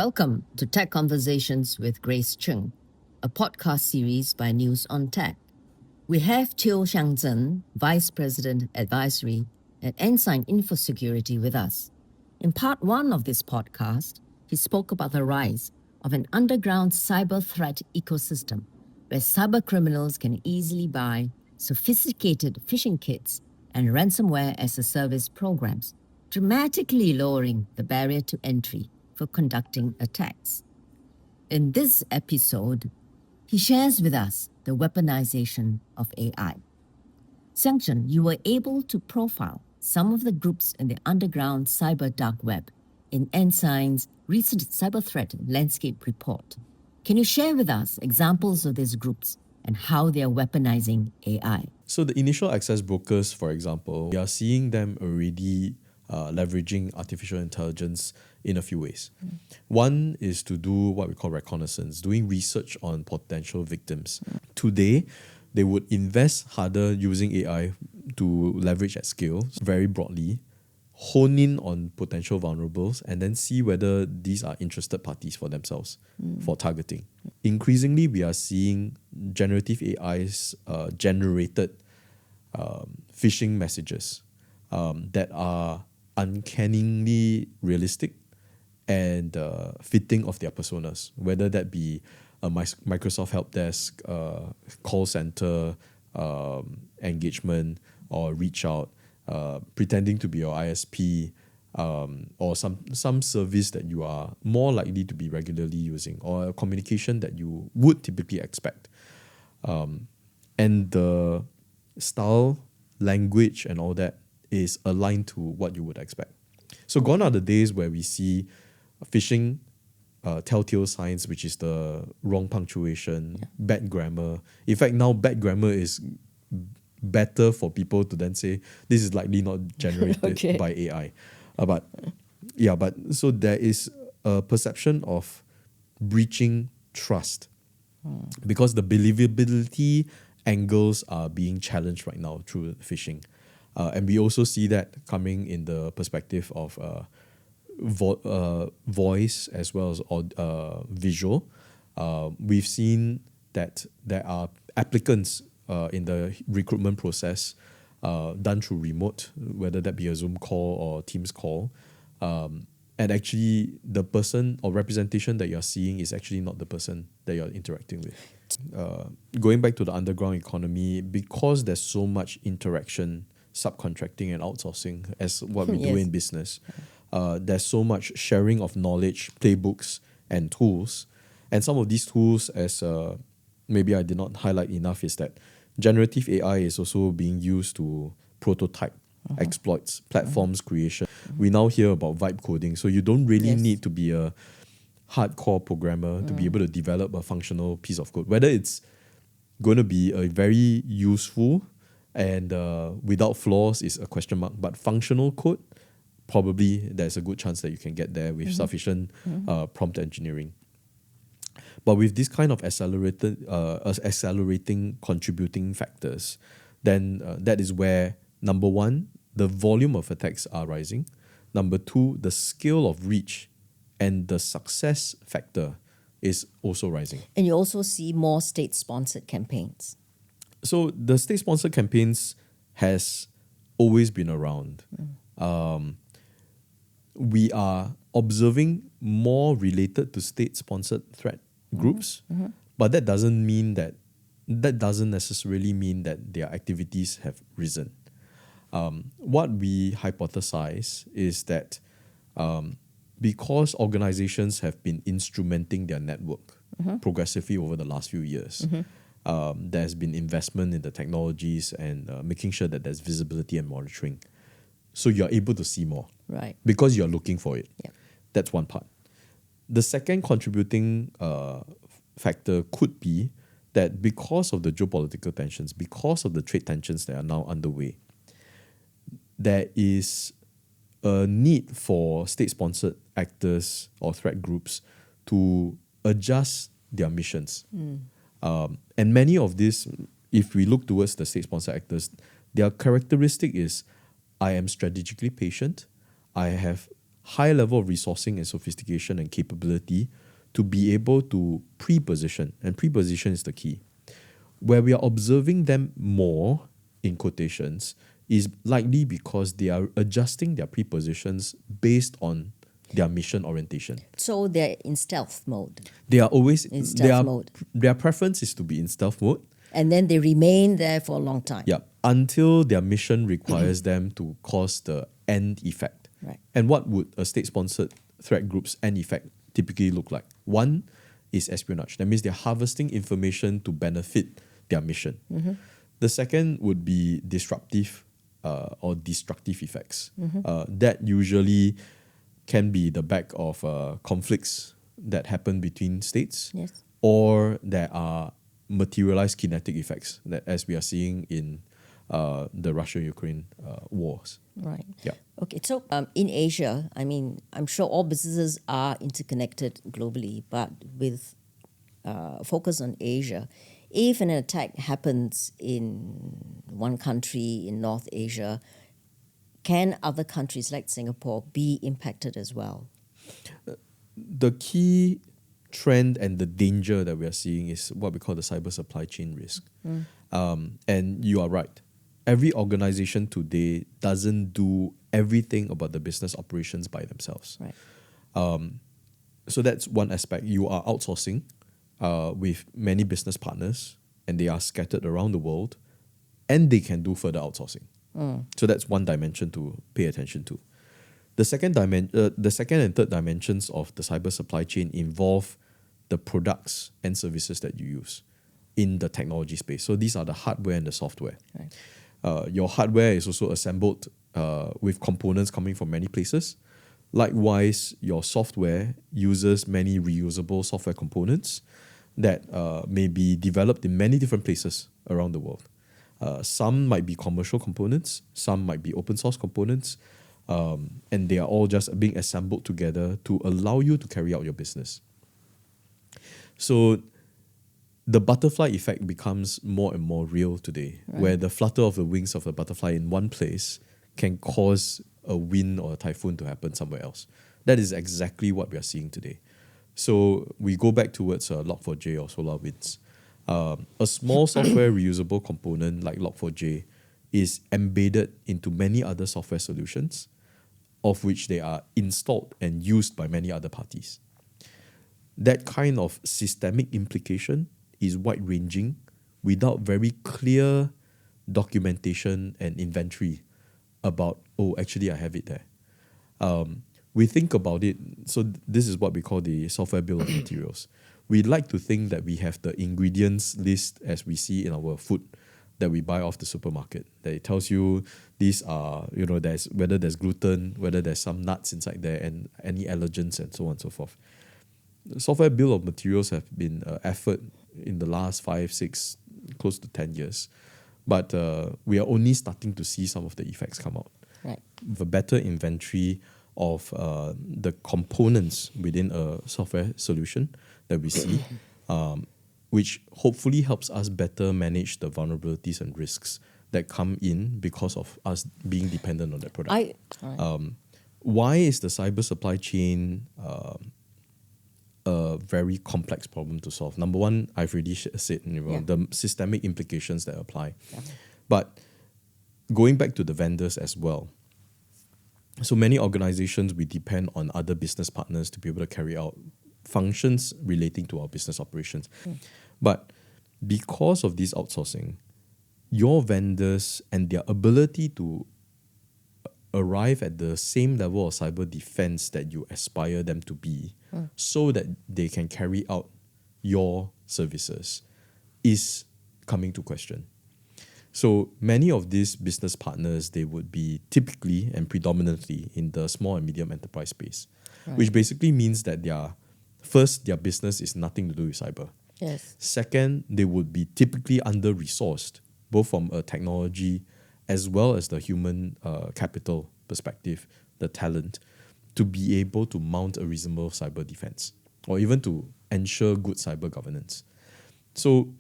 Welcome to Tech Conversations with Grace Chng, a podcast series by News on Tech. We have Zheng, Vice President, Advisory at Ensign InfoSecurity with us. In part one of this podcast, he spoke about the rise of an underground cyber threat ecosystem where cybercriminals can easily buy sophisticated phishing kits and ransomware as a service programs, dramatically lowering the barrier to entry for conducting attacks. In this episode, he shares with us the weaponization of AI. Xiang, you were able to profile some of the groups in the underground cyber dark web in Ensign's recent cyber threat landscape report. Can you share with us examples of these groups and how they are weaponizing AI? So the initial access brokers, for example, we are seeing them already leveraging artificial intelligence in a few ways. One is to do what we call reconnaissance, doing research on potential victims. Today, they would invest harder using AI to leverage at scale very broadly, hone in on potential vulnerables, and then see whether these are interested parties for themselves for targeting. Increasingly, we are seeing generative AIs generated phishing messages that are uncannily realistic and fitting of their personas, whether that be a Microsoft help desk, call center engagement, or reach out, pretending to be your ISP, or some service that you are more likely to be regularly using, or a communication that you would typically expect. And the style, language, and all that is aligned to what you would expect. So gone are the days where we see phishing telltale signs, which is the wrong punctuation, bad grammar. In fact, now bad grammar is better for people to then say this is likely not generated by AI. But so there is a perception of breaching trust because the believability angles are being challenged right now through phishing. And we also see that coming in the perspective of voice as well as visual. We've seen that there are applicants in the recruitment process done through remote, whether that be a Zoom call or Teams call. And actually, the person or representation that you're seeing is actually not the person that you're interacting with. Going back to the underground economy, because there's so much interaction, subcontracting and outsourcing as what we do in business, there's so much sharing of knowledge, playbooks, and tools. And some of these tools, as maybe I did not highlight enough, is that generative AI is also being used to prototype exploits, platforms creation. We now hear about vibe coding, so you don't really need to be a hardcore programmer to be able to develop a functional piece of code. Whether it's going to be a very useful and without flaws is a question mark, but functional code, probably there's a good chance that you can get there with sufficient prompt engineering. But with this kind of accelerating contributing factors, then that is where, number one, the volume of attacks are rising. Number two, the scale of reach and the success factor is also rising. And you also see more state-sponsored campaigns. So the state-sponsored campaigns has always been around. We are observing more related to state-sponsored threat groups, but that doesn't necessarily mean that their activities have risen. What we hypothesize is that because organizations have been instrumenting their network progressively over the last few years, there's been investment in the technologies and making sure that there's visibility and monitoring. So you're able to see more. Right. Because you're looking for it. Yeah. That's one part. The second contributing factor could be that because of the geopolitical tensions, because of the trade tensions that are now underway, there is a need for state-sponsored actors or threat groups to adjust their missions. And many of these, if we look towards the state-sponsored actors, their characteristic is, I am strategically patient, I have high level of resourcing and sophistication and capability to be able to pre-position, and pre-position is the key. Where we are observing them more, in quotations, is likely because they are adjusting their pre-positions based on their mission orientation. So they're in stealth mode. They are always In stealth mode. Their preference is to be in stealth mode. And then they remain there for a long time. Yeah, until their mission requires them to cause the end effect. Right. And what would a state-sponsored threat group's end effect typically look like? One is espionage. That means they're harvesting information to benefit their mission. The second would be disruptive or destructive effects. That usually can be the back of conflicts that happen between states, Yes. or there are materialized kinetic effects that, as we are seeing in the Russia-Ukraine wars. Right. Yeah. Okay, so in Asia, I mean, I'm sure all businesses are interconnected globally, but with focus on Asia, if an attack happens in one country in North Asia, can other countries like Singapore be impacted as well? The key trend and the danger that we are seeing is what we call the cyber supply chain risk. And you are right. Every organization today doesn't do everything about the business operations by themselves. Right. So that's one aspect. You are outsourcing with many business partners, and they are scattered around the world, and they can do further outsourcing. So that's one dimension to pay attention to. The second and third dimensions of the cyber supply chain involve the products and services that you use in the technology space. So these are the hardware and the software. Right. Your hardware is also assembled with components coming from many places. Likewise, your software uses many reusable software components that may be developed in many different places around the world. Some might be commercial components, some might be open source components, and they are all just being assembled together to allow you to carry out your business. So the butterfly effect becomes more and more real today, where the flutter of the wings of a butterfly in one place can cause a wind or a typhoon to happen somewhere else. That is exactly what we are seeing today. So we go back towards Log4j or SolarWinds. A small software reusable component like Log4j is embedded into many other software solutions, of which they are installed and used by many other parties. That kind of systemic implication is wide-ranging without very clear documentation and inventory about, oh, actually I have it there. We think about it, so this is what we call the software bill of materials. We like to think that we have the ingredients list as we see in our food that we buy off the supermarket. That it tells you these are, there's whether there's gluten, whether there's some nuts inside there, and any allergens and so on and so forth. The software bill of materials have been an effort in the last 5, 6, close to 10 years. But we are only starting to see some of the effects come out. Right. The better inventory of the components within a software solution that we see, which hopefully helps us better manage the vulnerabilities and risks that come in because of us being dependent on that product. Why is the cyber supply chain a very complex problem to solve? Number one, I've already said, the systemic implications that apply. Yeah. But going back to the vendors as well, so many organizations, we depend on other business partners to be able to carry out functions relating to our business operations. But because of this outsourcing, your vendors and their ability to arrive at the same level of cyber defense that you aspire them to be, so that they can carry out your services, is coming to question. So many of these business partners, they would be typically and predominantly in the small and medium enterprise space, which basically means that their business is nothing to do with cyber. Yes. Second, they would be typically under-resourced, both from a technology as well as the human capital perspective, the talent, to be able to mount a reasonable cyber defense or even to ensure good cyber governance. So,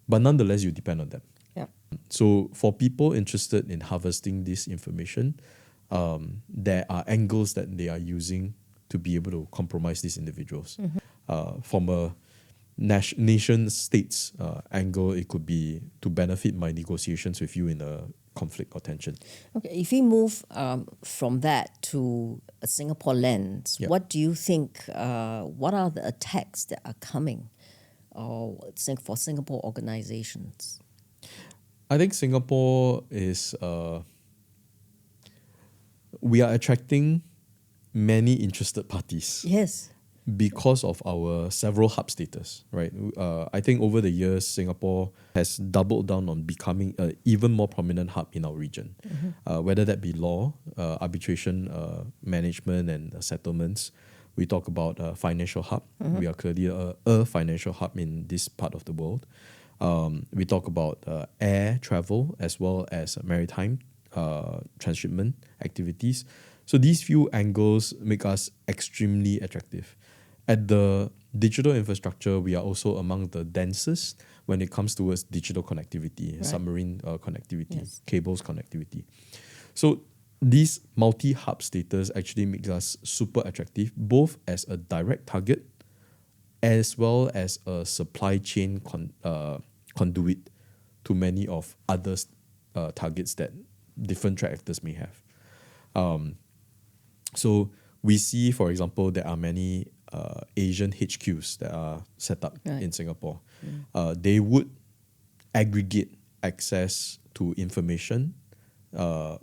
but nonetheless, you depend on them. Yeah. So for people interested in harvesting this information, there are angles that they are using to be able to compromise these individuals. From a nation state's angle, it could be to benefit my negotiations with you in a conflict or tension. Okay, if we move from that to a Singapore lens, Yeah. what do you think, what are the attacks that are coming for Singapore organizations? I think Singapore is, we are attracting many interested parties. Yes. Because of our several hub status, right? I think over the years, Singapore has doubled down on becoming an even more prominent hub in our region. Whether that be law, arbitration, management and settlements. We talk about financial hub. We are clearly a financial hub in this part of the world. We talk about air travel as well as maritime transshipment activities. So these few angles make us extremely attractive. At the digital infrastructure, we are also among the densest when it comes towards digital connectivity, right. Submarine connectivity, yes. Cables connectivity. So these multi-hub status actually makes us super attractive, both as a direct target as well as a supply chain conduit to many of other targets that different threat actors may have. So we see, for example, there are many Asian HQs that are set up in Singapore. They would aggregate access to information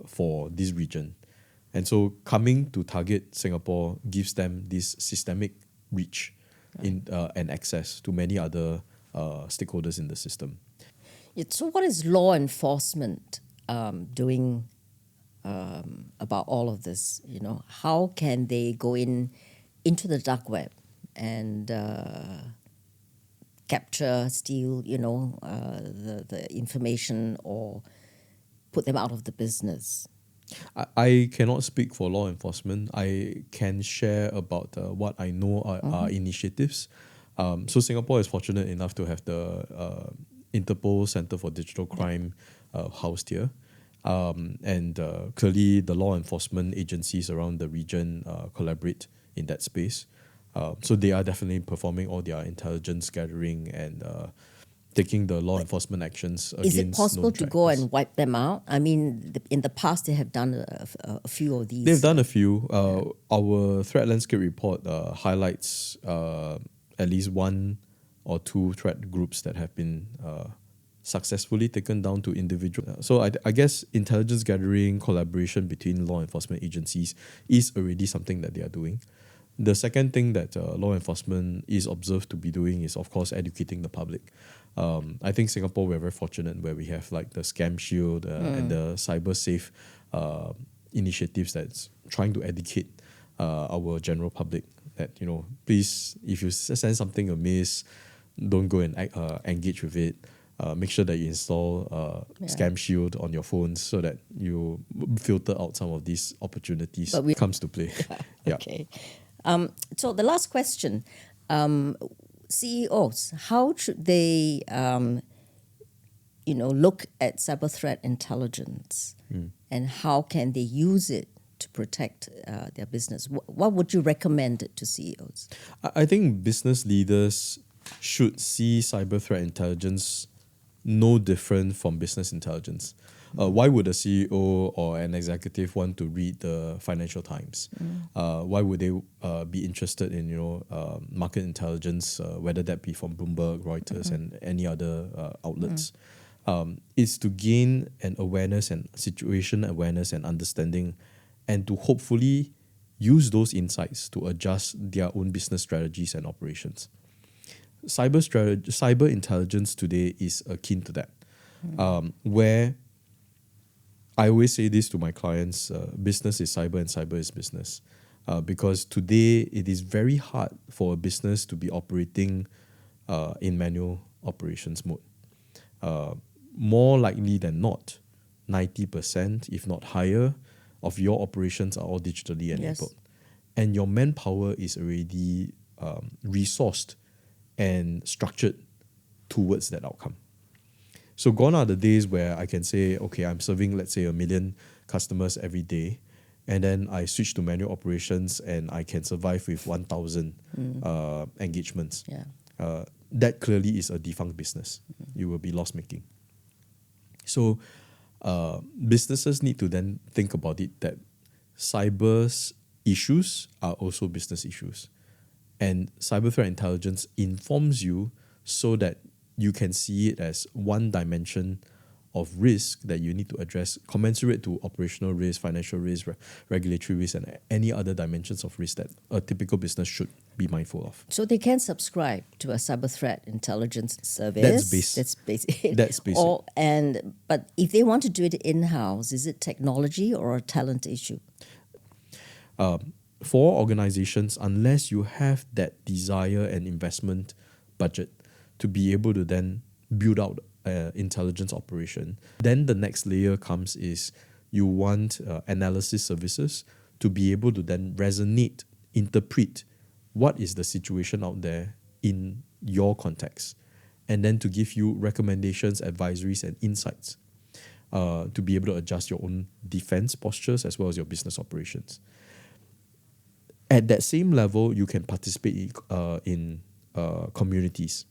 for this region. And so coming to target Singapore gives them this systemic reach and access to many other stakeholders in the system. So what is law enforcement doing about all of this? You know, how can they go into the dark web and capture, steal, the information or put them out of the business? I cannot speak for law enforcement. I can share about what I know are initiatives. So Singapore is fortunate enough to have the Interpol Center for Digital Crime housed here. And clearly the law enforcement agencies around the region collaborate in that space. So they are definitely performing all their intelligence gathering and taking the law enforcement actions against. Is it possible to go and wipe them out? I mean, in the past they have done a few of these. They've done a few. Our threat landscape report highlights at least one or two threat groups that have been successfully taken down to individual. So I guess intelligence gathering, collaboration between law enforcement agencies is already something that they are doing. The second thing that law enforcement is observed to be doing is, of course, educating the public. I think Singapore, we're very fortunate where we have like the Scam Shield and the Cyber Safe initiatives that's trying to educate our general public that, please, if you send something amiss, don't go and engage with it. Make sure that you install Scam Shield on your phones so that you filter out some of these opportunities comes to play. Yeah. Okay. So the last question, CEOs, how should they, look at cyber threat intelligence and how can they use it to protect their business? What would you recommend to CEOs? I think business leaders should see cyber threat intelligence no different from business intelligence. Why would a CEO or an executive want to read the Financial Times? Why would they be interested in market intelligence, whether that be from Bloomberg, Reuters, and any other outlets? It's to gain an awareness and situation awareness and understanding, and to hopefully use those insights to adjust their own business strategies and operations. Cyber intelligence today is akin to that, where I always say this to my clients, business is cyber and cyber is business. Because today it is very hard for a business to be operating in manual operations mode. More likely than not, 90%, if not higher, of your operations are all digitally enabled. Yes. And your manpower is already resourced and structured towards that outcome. So gone are the days where I can say, okay, I'm serving, let's say, 1 million customers every day, and then I switch to manual operations and I can survive with 1,000 engagements. That clearly is a defunct business. You will be loss making. So businesses need to then think about it that cyber's issues are also business issues. And cyber threat intelligence informs you so that you can see it as one dimension of risk that you need to address, commensurate to operational risk, financial risk, regulatory risk, and any other dimensions of risk that a typical business should be mindful of. So they can subscribe to a cyber threat intelligence service. That's basic. That's basic. But if they want to do it in-house, is it technology or a talent issue? For organizations, unless you have that desire and investment budget to be able to then build out intelligence operation, then the next layer comes is you want analysis services to be able to then resonate, interpret what is the situation out there in your context, and then to give you recommendations, advisories, and insights to be able to adjust your own defense postures as well as your business operations. At that same level, you can participate in communities.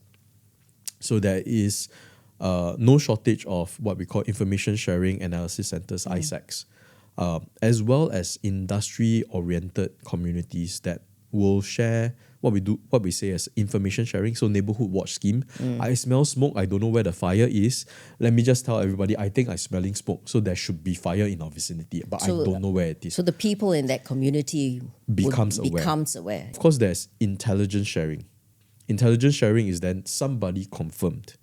So there is no shortage of what we call information sharing analysis centers, ISACs, as well as industry-oriented communities that will share what we say as information sharing. So neighborhood watch scheme. I smell smoke. I don't know where the fire is. Let me just tell everybody, I think I'm smelling smoke. So there should be fire in our vicinity, but I don't know where it is. So the people in that community becomes aware. Of course, there's intelligence sharing. Intelligence sharing is then somebody confirmed.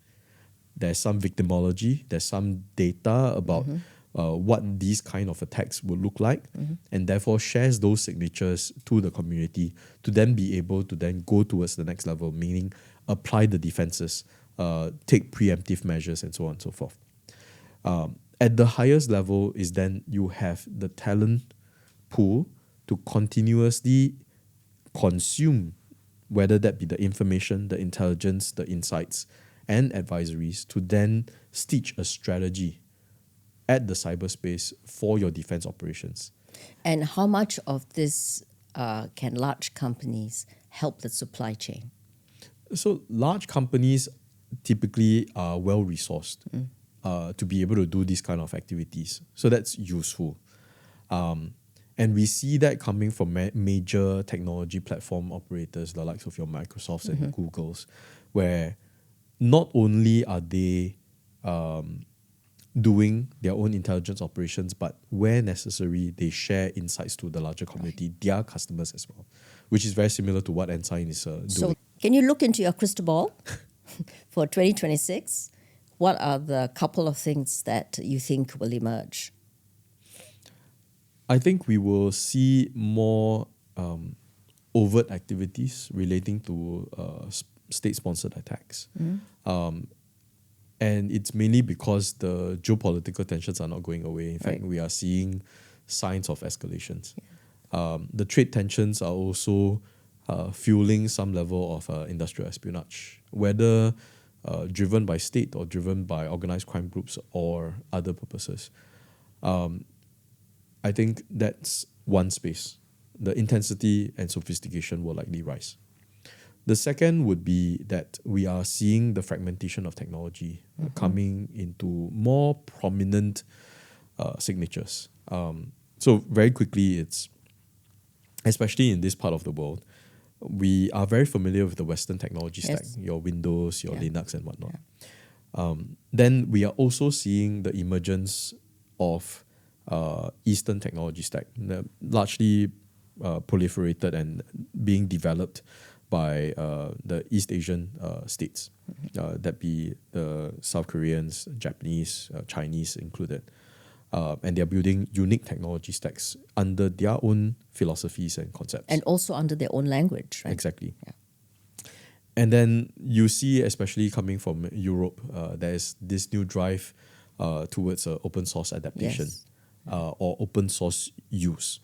There's some victimology. There's some data about what these kind of attacks would look like, and therefore shares those signatures to the community to then be able to then go towards the next level, meaning apply the defenses, take preemptive measures, and so on and so forth. At the highest level is then you have the talent pool to continuously consume, whether that be the information, the intelligence, the insights, and advisories, to then stitch a strategy at the cyberspace for your defense operations. And how much of this can large companies help the supply chain? So large companies typically are well-resourced to be able to do these kind of activities. So that's useful. And we see that coming from major technology platform operators, the likes of your Microsofts and Googles, where not only are they doing their own intelligence operations, but where necessary, they share insights to the larger community, their customers as well, which is very similar to what Ensign is doing. So can you look into your crystal ball for 2026? What are the couple of things that you think will emerge? I think we will see more overt activities relating to state-sponsored attacks. And it's mainly because the geopolitical tensions are not going away. In fact, we are seeing signs of escalations. The trade tensions are also fueling some level of industrial espionage, whether driven by state or driven by organized crime groups or other purposes. I think that's one space. The intensity and sophistication will likely rise. The second would be that we are seeing the fragmentation of technology coming into more prominent signatures. So very quickly, it's especially in this part of the world, we are very familiar with the Western technology stack, your Windows, your Linux and whatnot. Then we are also seeing the emergence of Eastern technology stack, largely proliferated and being developed by the East Asian states, that be the South Koreans, Japanese, Chinese included. And they're building unique technology stacks under their own philosophies and concepts. And also under their own language, right? Exactly. And then you see, especially coming from Europe, there's this new drive towards open source adaptation or open source use.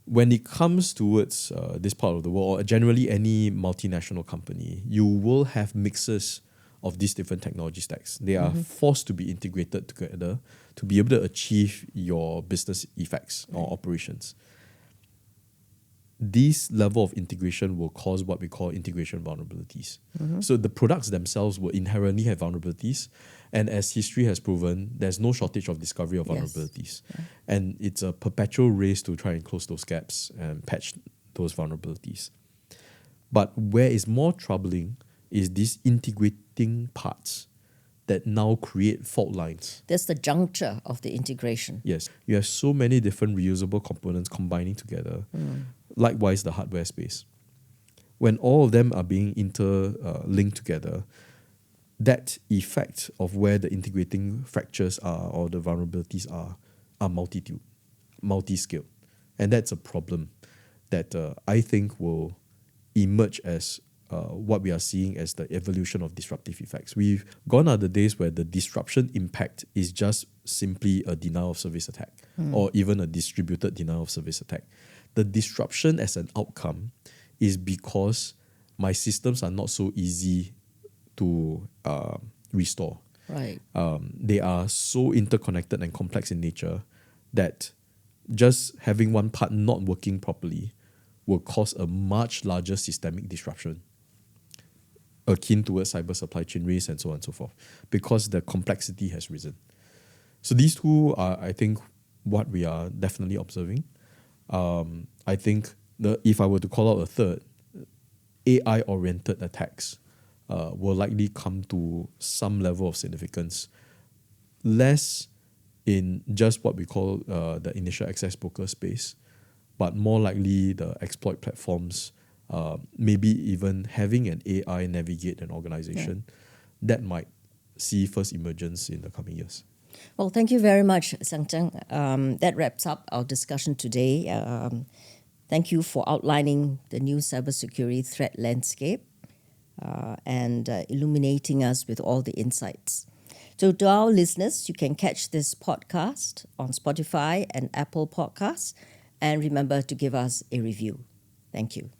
When it comes towards this part of the world, or generally any multinational company, you will have mixes of these different technology stacks. They are forced to be integrated together to be able to achieve your business effects or operations. This level of integration will cause what we call integration vulnerabilities. So the products themselves will inherently have vulnerabilities. And as history has proven, there's no shortage of discovery of vulnerabilities. Yeah. And it's a perpetual race to try and close those gaps and patch those vulnerabilities. But where is more troubling is these integrating parts that now create fault lines. There's the juncture of the integration. Yes, you have so many different reusable components combining together. Likewise, the hardware space. When all of them are being interlinked together, that effect of where the integrating fractures are or the vulnerabilities are multi-scale. And that's a problem that I think will emerge as what we are seeing as the evolution of disruptive effects. We've gone are the days where the disruption impact is just simply a denial of service attack or even a distributed denial of service attack. The disruption as an outcome is because my systems are not so easy to restore. Right. They are so interconnected and complex in nature that just having one part not working properly will cause a much larger systemic disruption akin towards cyber supply chain risk and so on and so forth, because the complexity has risen. So these two are, I think, what we are definitely observing. I think if I were to call out a third, AI-oriented attacks will likely come to some level of significance, less in just what we call the initial access broker space, but more likely the exploit platforms, maybe even having an AI navigate an organization that might see first emergence in the coming years. Well, thank you very much, Zheng. That wraps up our discussion today. Thank you for outlining the new cybersecurity threat landscape and illuminating us with all the insights. So to our listeners, you can catch this podcast on Spotify and Apple Podcasts. And remember to give us a review. Thank you.